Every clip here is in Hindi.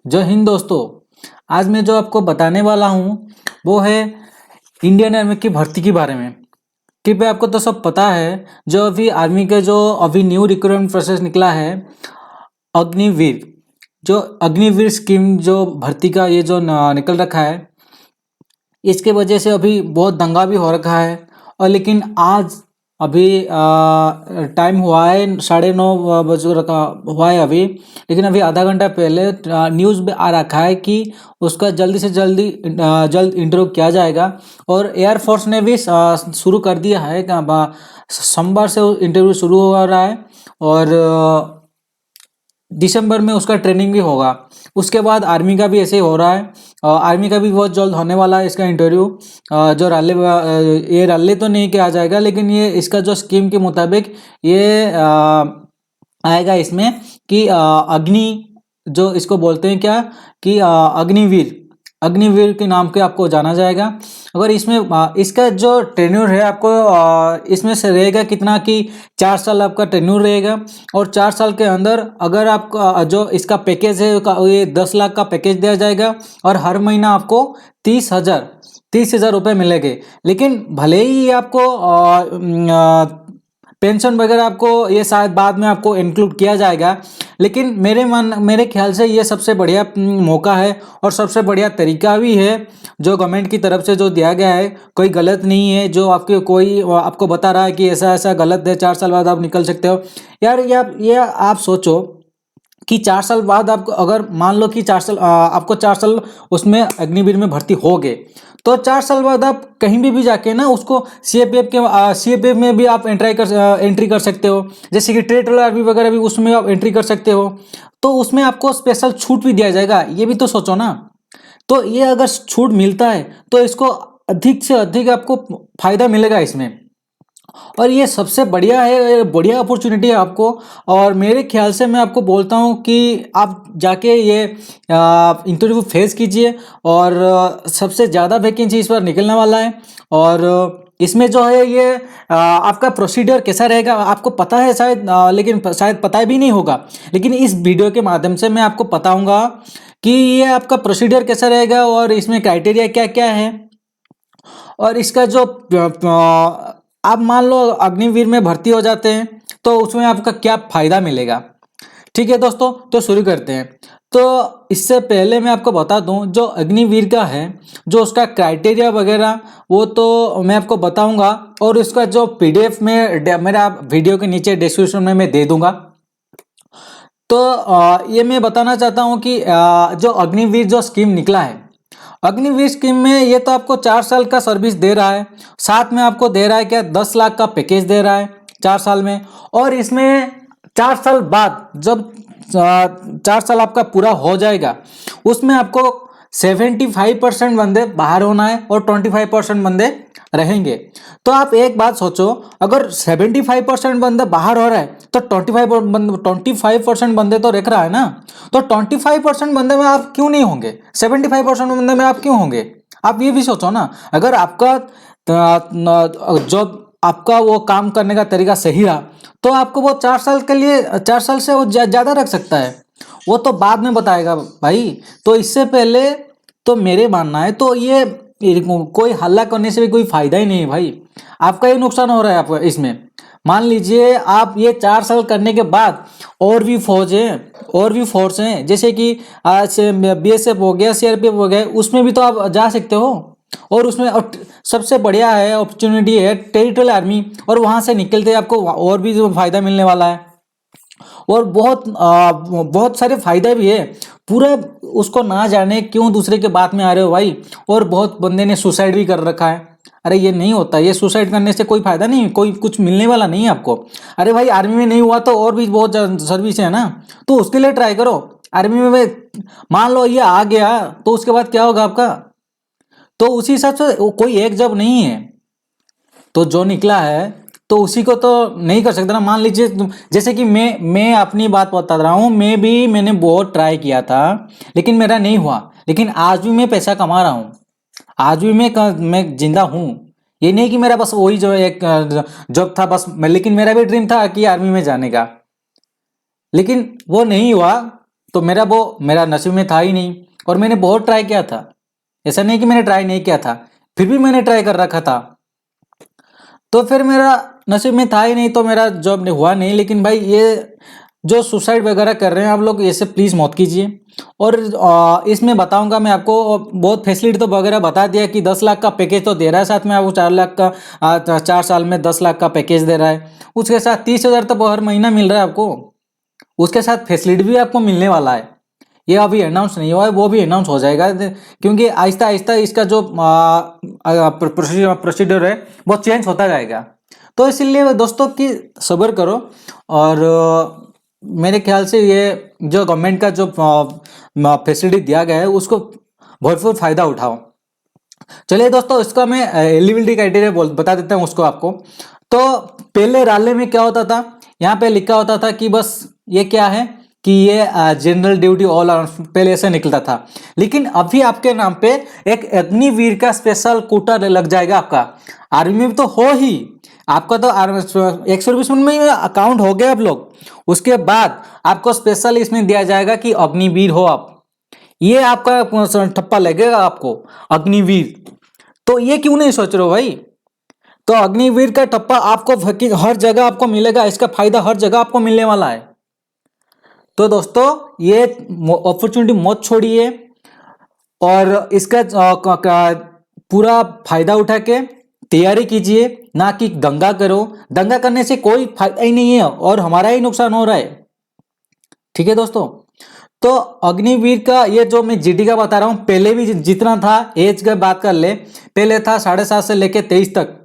जय हिंद दोस्तों। आज मैं जो आपको बताने वाला हूँ वो है इंडियन आर्मी की भर्ती के बारे में। कि भाई आपको तो सब पता है, जो अभी आर्मी के जो अभी न्यू रिक्रूटमेंट प्रोसेस निकला है अग्निवीर। जो अग्निवीर स्कीम जो भर्ती का ये जो निकल रखा है, इसके वजह से अभी बहुत दंगा भी हो रखा है। और लेकिन आज अभी टाइम हुआ है 9:30 बजे रखा हुआ है अभी। लेकिन अभी आधा घंटा पहले न्यूज़ में आ रखा है कि उसका जल्दी से जल्द इंटरव्यू किया जाएगा। और एयरफोर्स ने भी शुरू कर दिया है। सोमवार से इंटरव्यू शुरू हो रहा है और दिसंबर में उसका ट्रेनिंग भी होगा। उसके बाद आर्मी का भी ऐसे ही हो रहा है। आर्मी का भी बहुत जल्द होने वाला है इसका इंटरव्यू। जो ये रैली तो नहीं किया जाएगा, लेकिन ये इसका जो स्कीम के मुताबिक ये आएगा इसमें कि अग्नि, जो इसको बोलते हैं क्या कि अग्निवीर, अग्निवीर के नाम के आपको जाना जाएगा। अगर इसमें इसका जो टेन्योर है आपको इसमें से रहेगा कितना कि 4 साल आपका टेन्योर रहेगा। और 4 साल के अंदर अगर आपका जो इसका पैकेज है ये 10 लाख का पैकेज दिया जाएगा। और हर महीना आपको 30,000 रुपये मिलेंगे। लेकिन भले ही ये आपको पेंशन वगैरह आपको ये शायद बाद में आपको इंक्लूड किया जाएगा, लेकिन मेरे ख्याल से ये सबसे बढ़िया मौका है और सबसे बढ़िया तरीका भी है जो गवर्नमेंट की तरफ से जो दिया गया है। कोई गलत नहीं है जो कोई आपको बता रहा है कि ऐसा ऐसा गलत है, 4 साल बाद आप निकल सकते हो। यार ये आप सोचो कि 4 साल बाद आपको अगर मान लो कि 4 साल आपको 4 साल उसमें अग्निवीर में भर्ती हो गए, तो 4 साल बाद आप कहीं भी जाके ना उसको सीएपीएफ में भी आप एंट्री कर सकते हो। जैसे कि टेरिटोरियल आर्मी वगैरह भी उसमें आप एंट्री कर सकते हो, तो उसमें आपको स्पेशल छूट भी दिया जाएगा। ये भी तो सोचो ना। तो ये अगर छूट मिलता है तो इसको अधिक से अधिक आपको फायदा मिलेगा इसमें। और ये सबसे बढ़िया है, बढ़िया अपॉर्चुनिटी है आपको। और मेरे ख्याल से मैं आपको बोलता हूँ कि आप जाके ये इंटरव्यू फेस कीजिए। और सबसे ज़्यादा वैकेंसी इस बार निकलने वाला है। और इसमें जो है ये आपका प्रोसीजर कैसा रहेगा आपको पता है शायद, लेकिन शायद पता भी नहीं होगा। लेकिन इस वीडियो के माध्यम से मैं आपको बताऊंगा कि ये आपका प्रोसीजर कैसा रहेगा और इसमें क्राइटेरिया क्या क्या है। और इसका जो आप मान लो अग्निवीर में भर्ती हो जाते हैं तो उसमें आपका क्या फायदा मिलेगा। ठीक है दोस्तों, तो शुरू करते हैं। तो इससे पहले मैं आपको बता दूं जो अग्निवीर का है, जो उसका क्राइटेरिया वगैरह वो तो मैं आपको बताऊंगा। और इसका जो पीडीएफ में मेरा वीडियो के नीचे डिस्क्रिप्शन में मैं दे दूंगा। तो ये मैं बताना चाहता हूं कि जो अग्निवीर जो स्कीम निकला है, अग्निवीर स्कीम में ये तो आपको 4 साल का सर्विस दे रहा है, साथ में आपको दे रहा है क्या 10 लाख का पैकेज दे रहा है 4 साल में। और इसमें 4 साल बाद जब 4 साल आपका पूरा हो जाएगा, उसमें आपको 75% बंदे बाहर होना है और 25% बंदे रहेंगे। तो आप एक बात सोचो, अगर 75% बंदे बाहर हो रहा है तो 25% बंदे तो रख रहा है ना। तो 25% बंदे में आप क्यों नहीं होंगे, 75% बंदे में आप क्यों होंगे। आप ये भी सोचो ना। अगर आपका जब आपका वो काम करने का तरीका सही रहा तो आपको वो 4 साल के लिए 4 साल से वो ज़्यादा रख सकता है। वो तो बाद में बताएगा भाई। तो इससे पहले तो मेरे मानना है तो ये कोई हल्ला करने से भी कोई फायदा ही नहीं है भाई। आपका ही नुकसान हो रहा है आपका इसमें। मान लीजिए आप ये 4 साल करने के बाद और भी फोर्स हैं जैसे कि आज बीएसएफ हो गया, सीआरपीएफ हो गया, उसमें भी तो आप जा सकते हो। और उसमें सबसे बढ़िया है अपॉर्चुनिटी है टेरिटोरियल आर्मी, और वहां से निकलते आपको और भी जो फायदा मिलने वाला है। और बहुत सारे फायदे भी है। पूरा उसको ना जाने क्यों दूसरे के बात में आ रहे हो भाई। और बहुत बंदे ने सुसाइड भी कर रखा है। अरे ये नहीं होता, ये सुसाइड करने से कोई फायदा नहीं, कोई कुछ मिलने वाला नहीं है आपको। अरे भाई आर्मी में नहीं हुआ तो और भी बहुत सर्विस है ना, तो उसके लिए ट्राई करो। आर्मी में मान लो ये आ गया तो उसके बाद क्या होगा आपका। तो उसी हिसाब से कोई एक जॉब नहीं है, तो जो निकला है तो उसी को तो नहीं कर सकता ना। मान लीजिए जैसे कि मैं अपनी बात बता रहा हूँ, मैंने बहुत ट्राई किया था लेकिन मेरा नहीं हुआ। लेकिन आज भी मैं पैसा कमा रहा हूँ, आज भी मैं जिंदा हूँ। ये नहीं कि मेरा बस वही जो एक जॉब था बस लेकिन मेरा भी ड्रीम था कि आर्मी में जाने का, लेकिन वो नहीं हुआ। तो मेरा नसीब में था ही नहीं। और मैंने बहुत ट्राई किया था, ऐसा नहीं कि मैंने ट्राई नहीं किया था, फिर भी मैंने ट्राई कर रखा था। तो फिर मेरा नसीब में था ही नहीं, तो मेरा जॉब हुआ नहीं। लेकिन भाई ये जो सुसाइड वगैरह कर रहे हैं आप लोग, ऐसे प्लीज़ मत कीजिए। और इसमें बताऊंगा मैं आपको, बहुत फैसिलिटी तो वगैरह बता दिया कि 10 लाख का पैकेज तो दे रहा है, साथ में आपको 4 लाख का 4 साल में 10 लाख का पैकेज दे रहा है। उसके साथ 30,000 तो हर महीना मिल रहा है आपको। उसके साथ फैसिलिटी भी आपको मिलने वाला है। ये अभी अनाउंस नहीं हुआ है, वो भी अनाउंस हो जाएगा, क्योंकि आहिस्ता आहिस्ता इसका जो प्रोसीजर है वो चेंज होता जाएगा। तो इसलिए दोस्तों कि सब्र करो। और मेरे ख्याल से ये जो गवर्नमेंट का जो फैसिलिटी दिया गया है उसको भरपूर फायदा उठाओ। चलिए दोस्तों, इसका मैं एलिजिबिलिटी क्राइटेरिया बता देता हूँ उसको आपको। तो पहले राले में क्या होता था, यहाँ पे लिखा होता था कि बस ये क्या है कि ये जनरल ड्यूटी ऑल पहले ऐसे निकलता था। लेकिन अभी आपके नाम पे एक अग्निवीर का स्पेशल कोटा लग जाएगा आपका। आर्मी में तो हो ही, आपका तो एक्स सर्विसमैन में अकाउंट हो गया आप लोग। उसके बाद आपको स्पेशल इसमें दिया जाएगा कि अग्निवीर हो आप, ये आपका ठप्पा लगेगा आपको, अग्निवीर। तो ये क्यों नहीं सोच रहे हो भाई? तो अग्निवीर का ठप्पा आपको हर जगह आपको मिलेगा, इसका फायदा हर जगह आपको मिलने वाला है। तो दोस्तों ये अपॉर्चुनिटी मत छोड़िए और इसका पूरा फायदा उठा के तैयारी कीजिए, ना कि दंगा करो। दंगा करने से कोई फायदा ही नहीं है और हमारा ही नुकसान हो रहा है। ठीक है दोस्तों, तो अग्निवीर का ये जो मैं जीडी का बता रहा हूँ, पहले भी जितना था, एज का बात कर ले, पहले था 7.5 से लेके 23 तक।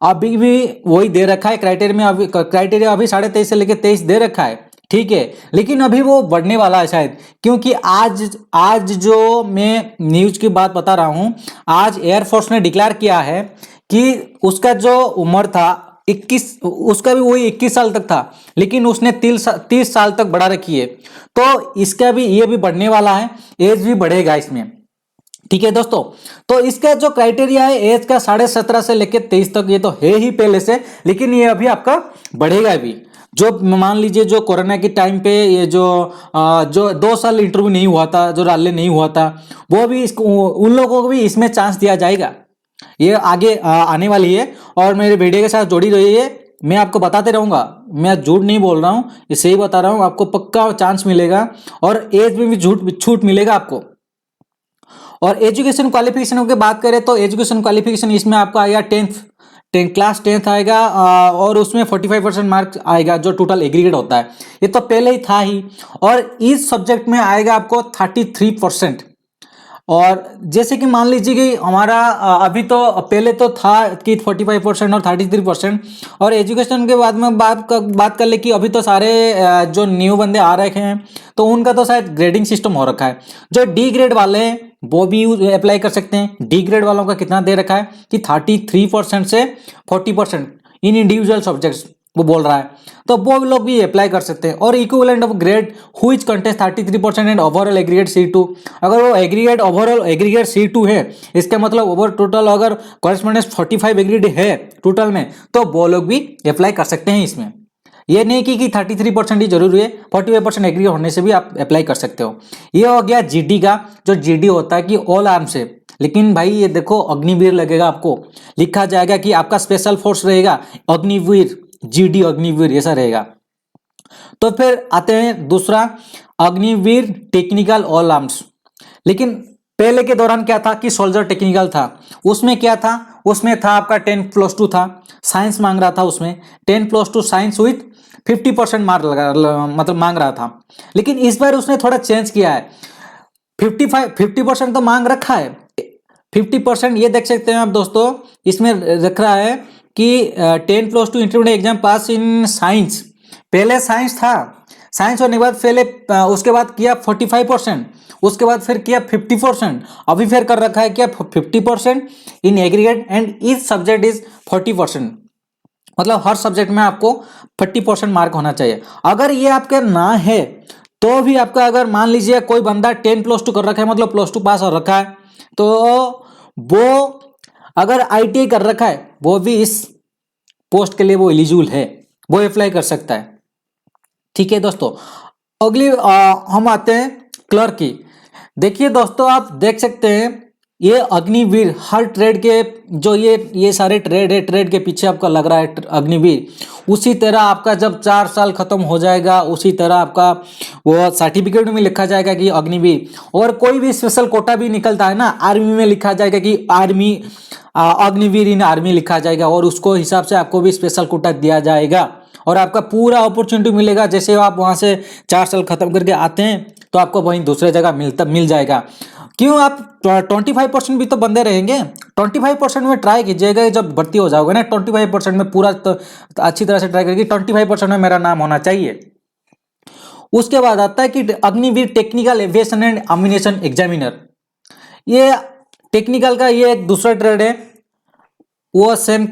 अभी भी वही दे रखा है क्राइटेरिया में, अभी क्राइटेरिया अभी 23.5 से लेके 23 दे रखा है। ठीक है, लेकिन अभी वो बढ़ने वाला है शायद, क्योंकि आज जो मैं न्यूज की बात बता रहा हूँ, आज एयरफोर्स ने डिक्लेयर किया है कि उसका जो उम्र था 21, उसका भी वही 21 साल तक था, लेकिन उसने 30 साल तक बढ़ा रखी है। तो इसका भी ये भी बढ़ने वाला है, एज भी बढ़ेगा इसमें। ठीक है दोस्तों, तो इसका जो क्राइटेरिया है एज का 17.5 से लेकर 23 तक, ये तो है ही पहले से, लेकिन ये अभी आपका बढ़ेगा भी। जो मान लीजिए जो कोरोना के टाइम पे ये जो 2 साल इंटरव्यू नहीं हुआ था, जो रैली नहीं हुआ था, वो भी उन लोगों को भी इसमें चांस दिया जाएगा। ये आगे आने वाली है और मेरे वीडियो के साथ जुड़ी रही है। मैं आपको बताते रहूंगा, मैं झूठ नहीं बोल रहा हूँ, ये सही बता रहा हूँ, आपको पक्का चांस मिलेगा और एज में भी छूट मिलेगा आपको। और एजुकेशन क्वालिफिकेशन की बात करें तो एजुकेशन क्वालिफिकेशन इसमें आपका आएगा 10th आएगा और उसमें 45% मार्क्स आएगा जो टोटल एग्रीगेट होता है। ये तो पहले ही था ही। और इस सब्जेक्ट में आएगा आपको 33%। और जैसे कि मान लीजिए कि हमारा अभी तो पहले तो था कि 45% और 33%। और एजुकेशन के बाद में बात कर ले कि अभी तो सारे जो न्यू बंदे आ रखे हैं तो उनका तो शायद ग्रेडिंग सिस्टम हो रखा है। जो डी ग्रेड वाले हैं वो भी अप्लाई कर सकते हैं। डी ग्रेड वालों का कितना दे रखा है कि 33% से 40% इन इंडिविजुअल सब्जेक्ट्स वो बोल रहा है, तो वो लोग भी अप्लाई कर सकते हैं। और equivalent of grade who's contest 33% and overall aggregate C2, अगर वो एग्रीगेट ओवरऑल एग्रीगेट C2 है, इसका मतलब ओवर टोटल अगर कॉरेस्पॉन्डेंस 45 एग्रीगेट है टोटल में, तो वो लोग भी अप्लाई कर सकते हैं इसमें। ये नहीं कि 33% ही जरूरी है, 45% एग्री होने से भी आप अप्लाई कर सकते हो। ये हो गया जीडी का। जो जीडी होता है कि ऑल आर्म्स है, लेकिन भाई ये देखो अग्निवीर लगेगा, आपको लिखा जाएगा कि आपका स्पेशल फोर्स रहेगा अग्निवीर, जीडी अग्निवीर ऐसा रहेगा। तो फिर आते हैं दूसरा, अग्निवीर टेक्निकल ऑल आर्म्स। लेकिन पहले के दौरान क्या था कि सोल्जर टेक्निकल था, उसमें क्या था, उसमें था आपका 10+2 था, साइंस मांग रहा था उसमें 10+2 साइंस विथ 50% मार्क मतलब मांग रहा था। लेकिन इस बार उसने थोड़ा चेंज किया है, 50% तो मांग रखा है, 50% ये देख सकते हैं आप दोस्तों, इसमें रख रहा है कि 10+2 intermediate exam pass in science. पहले साइंस था, साइंस होने के बाद पहले उसके बाद किया 45%, उसके बाद फिर किया 50%, अभी फिर कर रखा है क्या 50% in aggregate and each subject is 40%। मतलब हर सब्जेक्ट में आपको 40% मार्क होना चाहिए। अगर ये आपके ना है तो भी आपका, अगर मान लीजिए कोई बंदा 10+2 कर रखा है, मतलब +2 पास हो रखा है, तो वो अगर ITI कर रखा है वो भी इस पोस्ट के लिए वो एलिजिबल है, वो अप्लाई कर सकता है। ठीक है दोस्तों, अगली हम आते हैं क्लर्क की। देखिए दोस्तों, आप देख सकते हैं ये अग्निवीर, हर ट्रेड के जो ये सारे ट्रेड है, ट्रेड के पीछे आपका लग रहा है अग्निवीर। उसी तरह आपका जब 4 साल खत्म हो जाएगा, उसी तरह आपका वो सर्टिफिकेट में लिखा जाएगा कि अग्निवीर। और कोई भी स्पेशल कोटा भी निकलता है ना, आर्मी में लिखा जाएगा कि आर्मी अग्निवीर इन आर्मी लिखा जाएगा, और उसको हिसाब से आपको भी स्पेशल कोटा दिया जाएगा और आपका पूरा अपॉर्चुनिटी मिलेगा। जैसे आप वहाँ से 4 साल खत्म करके आते हैं तो आपको वहीं दूसरे जगह मिल जाएगा। क्यों, आप 25% भी तो बंदे रहेंगे, 25% में ट्राई कीजिएगा। जब भर्ती हो जाओगे ना 25% में पूरा तो अच्छी तरह से ट्राई करिए, 25% में मेरा नाम होना चाहिए। उसके बाद आता है कि Agniveer technical aviation and ammunition examiner. ये टेक्निकल का ये एक दूसरा ट्रेड है, वो सेम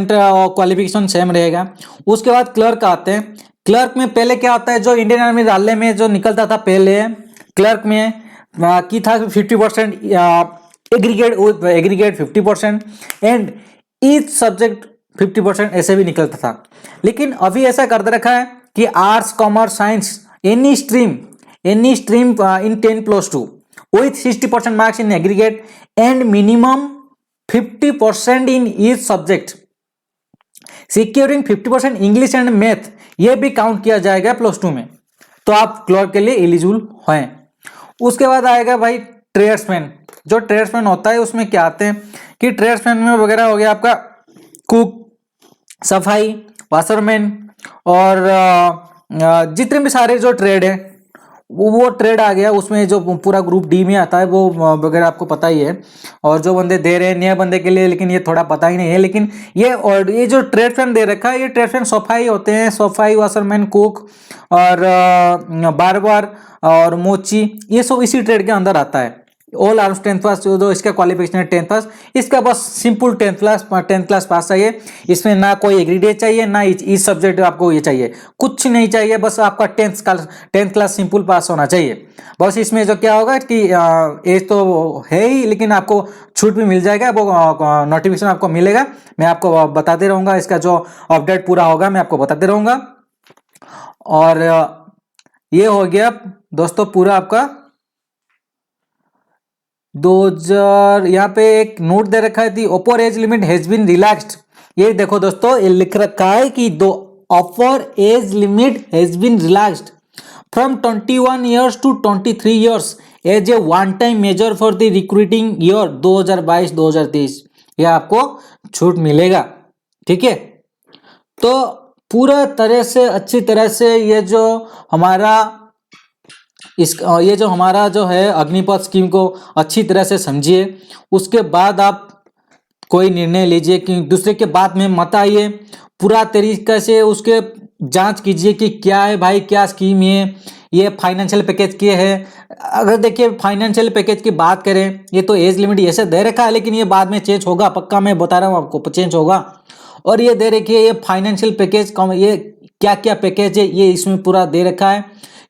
क्वालिफिकेशन सेम रहेगा। उसके बाद क्लर्क आते हैं। क्लर्क में पहले क्या होता है, जो इंडियन आर्मी राले में जो निकलता था पहले क्लर्क में की था 50% एग्रीगेट 50% एंड ईच सब्जेक्ट 50% ऐसे भी निकलता था। लेकिन अभी ऐसा कर दे रखा है कि arts commerce science any stream in 10+2 with 60% marks in aggregate and minimum 50% in each subject, securing 50% English and math, ये भी काउंट किया जाएगा +2 में, तो आप क्लर्क के लिए एलिजिबल हैं। उसके बाद आएगा भाई ट्रेड्समैन। जो ट्रेड्समैन होता है उसमें क्या आते हैं कि ट्रेड्समैन में वगैरह हो गया आपका कुक, सफाई, वाशरमैन और जितने भी सारे जो ट्रेड है वो ट्रेड आ गया। उसमें जो पूरा ग्रुप डी में आता है वो वगैरह आपको पता ही है। और जो बंदे दे रहे हैं नए बंदे के लिए, लेकिन ये थोड़ा पता ही नहीं है। लेकिन ये जो ट्रेडमैन दे रखा है, ये ट्रेडमैन सफाई होते हैं, सफाई, वाशरमैन, कुक और बार्बर और मोची, ये सब इसी ट्रेड के अंदर आता है। ऑल आर्म्स 10th पास, जो इसका क्वालिफिकेशन है 10th पास। इसका बस सिंपल 10th क्लास पास चाहिए। इसमें ना कोई एग्रीडिएट चाहिए, ना इस सब्जेक्ट आपको ये चाहिए, कुछ नहीं चाहिए, बस आपका 10th क्लास सिंपल पास होना चाहिए। बस इसमें जो क्या होगा कि एज तो है ही, लेकिन आपको छूट भी मिल जाएगा, वो नोटिफिकेशन आपको मिलेगा। मैं आपको बताते रहूँगा, इसका जो अपडेट पूरा होगा मैं आपको बताते रहूँगा। और ये हो गया दोस्तों पूरा आपका 2000। यहाँ पे एक नोट दे रखा है, the upper age limit has been relaxed. ये देखो दोस्तों, ये लिख रखा है कि the upper age limit has been relaxed from 21 years to 23 years as a one time measure for the recruiting year 2022-2023। ये आपको छूट मिलेगा, ठीक है। तो पूरा तरह से अच्छी तरह से ये जो हमारा जो है अग्निपथ स्कीम को अच्छी तरह से समझिए। उसके बाद आप कोई निर्णय लीजिए कि दूसरे के बात में मत आइए। पूरा तरीके से उसके जांच कीजिए कि क्या है भाई, क्या स्कीम है, ये फाइनेंशियल पैकेज क्या है। अगर देखिए फाइनेंशियल पैकेज की बात करें, ये तो एज लिमिट ऐसे दे रखा है, लेकिन ये बाद में चेंज होगा, पक्का मैं बता रहा हूँ आपको, चेंज होगा। और ये दे रखिए ये फाइनेंशियल पैकेज ये क्या क्या पैकेज है, ये इसमें पूरा दे रखा है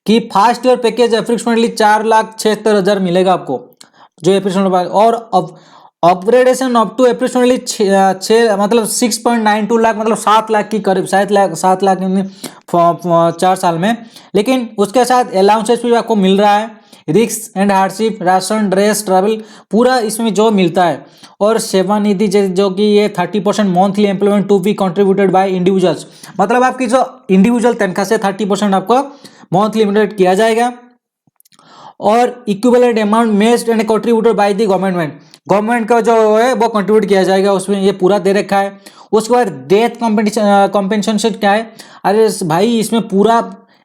कि फर्स्ट ईयर पैकेज अप्रोक्सीमेटली 4,76,000 मिलेगा आपको, जो अप्रोक्सीमेटली। और अब अपग्रेडेशन अप टू अप्रोक्सीमेटली 6 मतलब 6.92 लाख, मतलब 7 लाख की करीब, 7 लाख 4 साल में। लेकिन उसके साथ अलाउंसेस भी आपको मिल रहा है, risk and hardship, ration, dress, travel, पूरा इसमें जो मिलता है। और सेवा निधि जो कि ये 30% monthly employment to be contributed by individuals, मतलब आपकी जो इंडिविजुअल तनख्वाह से 30% आपको मंथली लिमिटेड किया जाएगा। और equivalent amount messed and contributed by the government का जो है वो कंट्रीब्यूट किया जाएगा, उसमें ये पूरा दे रखा है। उसके बाद डेथ कॉम्पेंसेशन क्या है, अरे भाई इसमें पूरा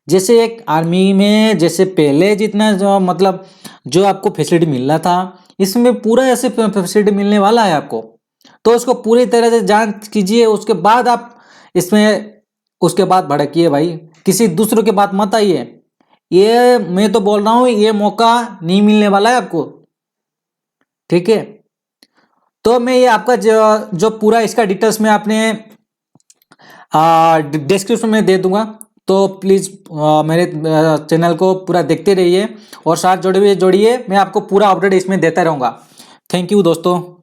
जैसे एक आर्मी में जैसे पहले जितना जो मतलब जो आपको फैसिलिटी मिल रहा था, इसमें पूरा ऐसे फैसिलिटी मिलने वाला है आपको। तो उसको पूरी तरह से जांच कीजिए, उसके बाद आप इसमें उसके बाद भड़किए भाई, किसी दूसरों के बात मत आइए। ये मैं तो बोल रहा हूँ, ये मौका नहीं मिलने वाला है आपको, ठीक है। तो मैं ये आपका जो पूरा इसका डिटेल्स में आपने डिस्क्रिप्शन में दे दूंगा, तो प्लीज़ मेरे चैनल को पूरा देखते रहिए और साथ जोड़िए। मैं आपको पूरा अपडेट इसमें देता रहूँगा। थैंक यू दोस्तों।